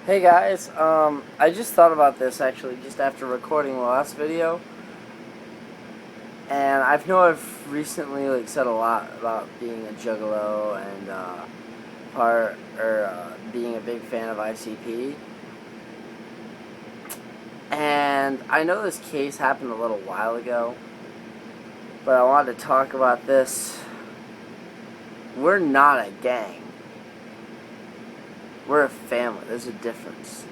Hey guys, I just thought about this actually just after recording the last video, and I've recently said a lot about being a juggalo and being a big fan of ICP, and I know this case happened a little while ago, but I wanted to talk about this. We're not a gang. We're a family. There's a difference.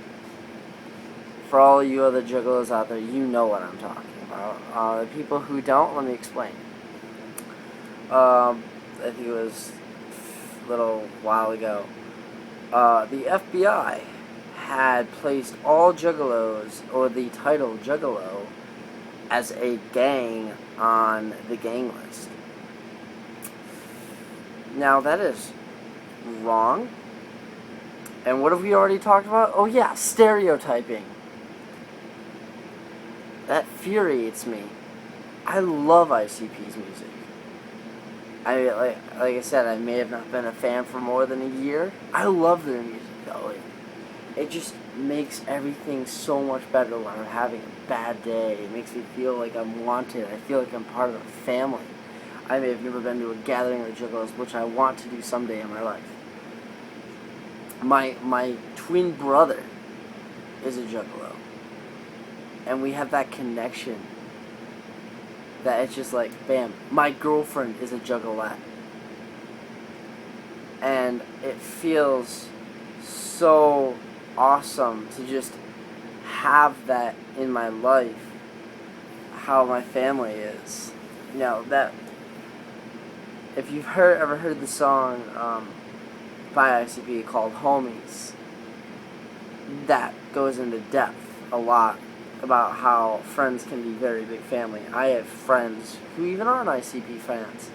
For all you other juggalos out there, you know what I'm talking about. The people who don't, let me explain. I think it was a little while ago. The FBI had placed all juggalos, or the title juggalo, as a gang on the gang list. Now that is wrong. And what have we already talked about? Oh yeah, stereotyping. That infuriates me. I love ICP's music. Like I said, I may have not been a fan for more than a year. I love their music though. It just makes everything so much better when I'm having a bad day. It makes me feel like I'm wanted. I feel like I'm part of a family. I may have never been to a gathering of juggalos, which I want to do someday in my life. My twin brother is a juggalo, and we have that connection that it's just like, bam, my girlfriend is a juggalette, and it feels so awesome to just have that in my life, how my family is. You know, that if you've ever heard the song by ICP called Homies, that goes into depth a lot about how friends can be very big family. I have friends who even aren't ICP fans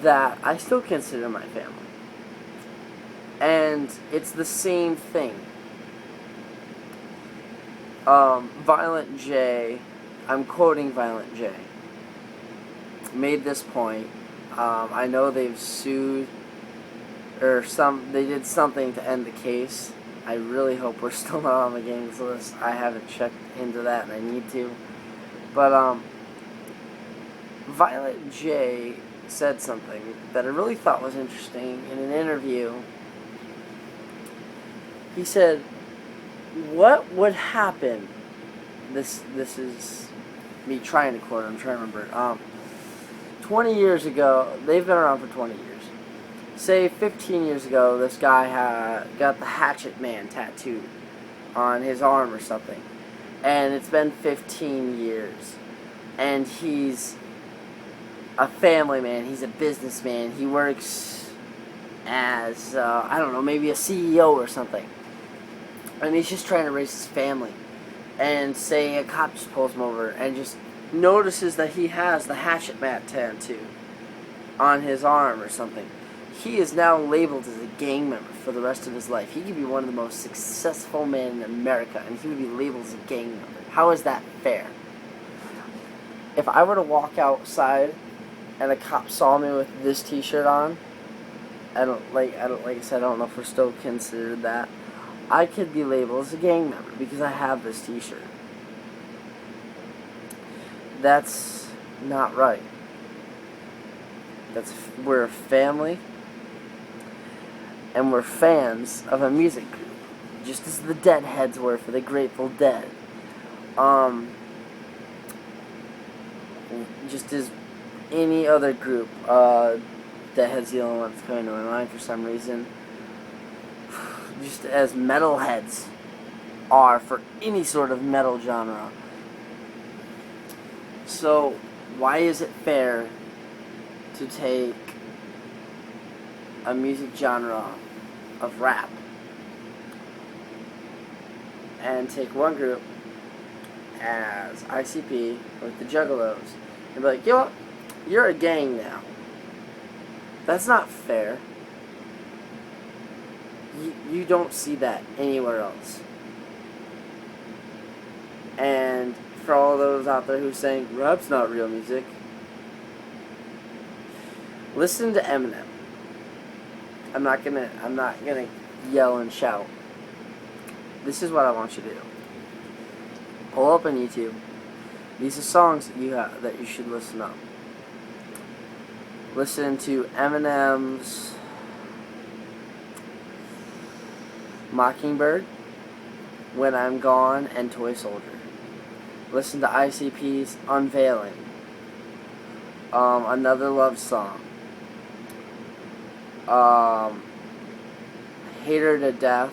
that I still consider my family. And it's the same thing. Violent J, I'm quoting Violent J, made this point. I know they've sued they did something to end the case. I really hope we're still not on the gangs list. I haven't checked into that and I need to. But Violent J said something that I really thought was interesting in an interview. He said, what would happen, this is me trying to quote it, I'm trying to remember, 20 years ago, they've been around for 20 years. Say 15 years ago, this guy got the Hatchet Man tattooed on his arm or something. And it's been 15 years. And he's a family man. He's a businessman. He works as, I don't know, maybe a CEO or something. And he's just trying to raise his family. And say a cop just pulls him over and just notices that he has the Hatchet Man tattoo on his arm or something. He is now labeled as a gang member for the rest of his life. He could be one of the most successful men in America, and he would be labeled as a gang member. How is that fair? If I were to walk outside and a cop saw me with this T-shirt on, like I said, I don't know if we're still considered that. I could be labeled as a gang member because I have this T-shirt. That's not right. We're a family. And we're fans of a music group, just as the Deadheads were for the Grateful Dead. Just as any other group, Deadhead's the only one that's coming to my mind for some reason. Just as metalheads are for any sort of metal genre. So, why is it fair to take a music genre of rap and take one group as ICP with the Juggalos and be like, you know what, you're a gang now? That's not fair. You don't see that anywhere else. And for all those out there who are saying rap's not real music, listen to Eminem. I'm not gonna yell and shout. this is what I want you to do. Pull up on YouTube. These are songs that you should listen up. Listen to Eminem's Mockingbird, When I'm Gone, and Toy Soldier. Listen to ICP's Unveiling. Another Love Song. Hate Her to Death.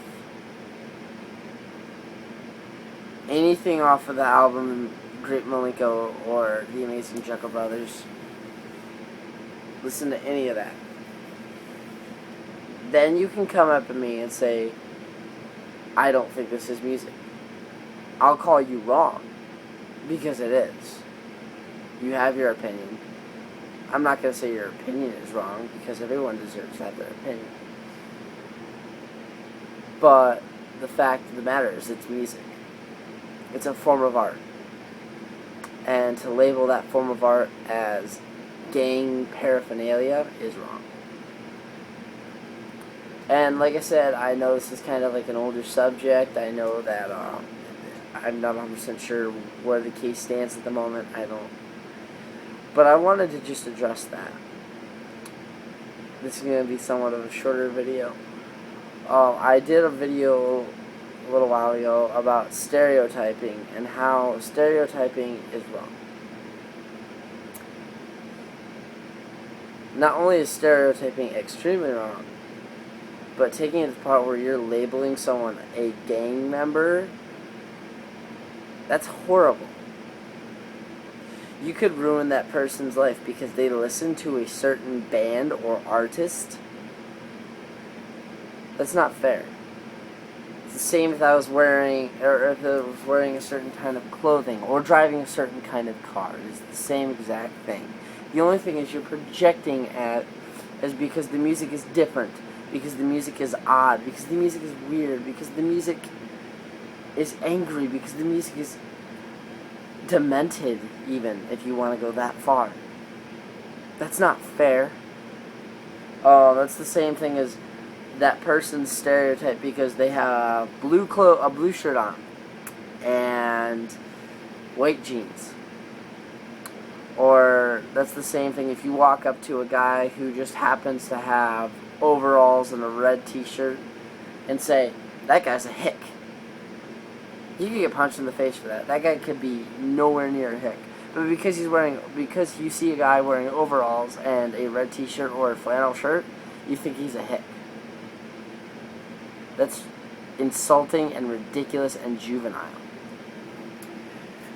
Anything off of the album Great Malenko or The Amazing Juggalo Brothers. Listen to any of that. Then you can come up to me and say, I don't think this is music. I'll call you wrong, because it is. You have your opinion. I'm not going to say your opinion is wrong, because everyone deserves to have their opinion. But the fact of the matter is, it's music. It's a form of art. And to label that form of art as gang paraphernalia is wrong. And like I said, I know this is kind of like an older subject. I know that I'm not 100% sure where the case stands at the moment. But I wanted to just address that. This is going to be somewhat of a shorter video. I did a video a little while ago about stereotyping and how stereotyping is wrong. Not only is stereotyping extremely wrong, but taking it to the part where you're labeling someone a gang member, that's horrible. You could ruin that person's life because they listen to a certain band or artist. That's not fair. It's the same if I was wearing, or if I was wearing a certain kind of clothing, or driving a certain kind of car. It's the same exact thing. The only thing is you're projecting as because the music is different, because the music is odd, because the music is weird, because the music is angry, because the music is demented, even, if you want to go that far. That's not fair. That's the same thing as that person's stereotype because they have a blue shirt on and white jeans. Or that's the same thing if you walk up to a guy who just happens to have overalls and a red t-shirt and say, that guy's a hick. You could get punched in the face for that. That guy could be nowhere near a hick. But because you see a guy wearing overalls and a red t-shirt or a flannel shirt, you think he's a hick. That's insulting and ridiculous and juvenile.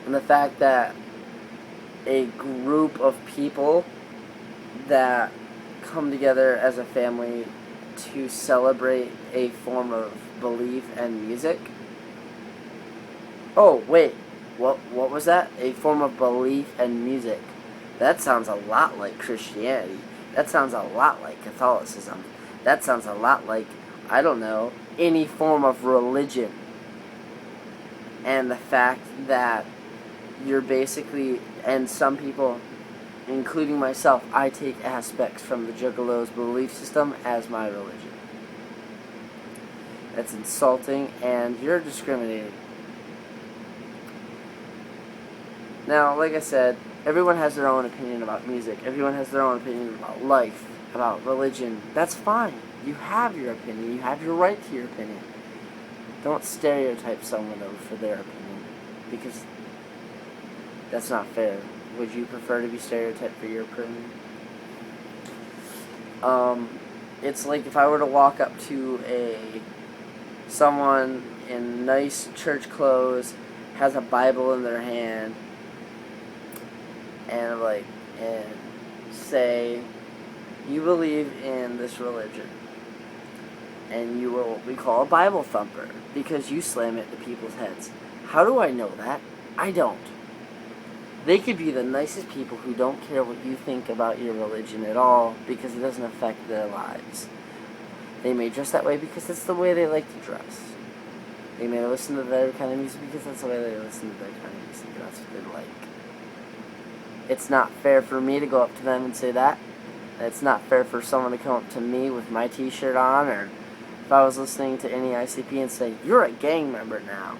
And the fact that a group of people that come together as a family to celebrate a form of belief and music. Oh, wait. What was that? A form of belief and music. That sounds a lot like Christianity. That sounds a lot like Catholicism. That sounds a lot like, I don't know, any form of religion. And the fact that you're basically, and some people, including myself, I take aspects from the Juggalo's belief system as my religion. That's insulting, and you're discriminating. Now, like I said, everyone has their own opinion about music. Everyone has their own opinion about life, about religion. That's fine. You have your opinion. You have your right to your opinion. Don't stereotype someone though for their opinion, because that's not fair. Would you prefer to be stereotyped for your opinion? It's like if I were to walk up to someone in nice church clothes, has a Bible in their hand, and say, you believe in this religion, and you are what we call a Bible thumper because you slam it to people's heads. How do I know that? I don't. They could be the nicest people who don't care what you think about your religion at all because it doesn't affect their lives. They may dress that way because that's the way they like to dress. They may listen to their kind of music because that's the way they listen to their kind of music. That's what they like. It's not fair for me to go up to them and say that. It's not fair for someone to come up to me with my t-shirt on, or if I was listening to any ICP and say, you're a gang member now.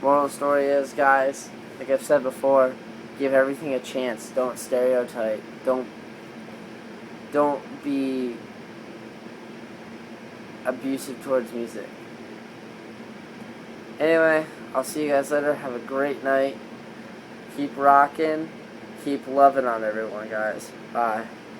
Moral of the story is, guys, like I've said before, give everything a chance. Don't stereotype. Don't be abusive towards music. Anyway, I'll see you guys later. Have a great night. Keep rocking. Keep loving on everyone, guys. Bye.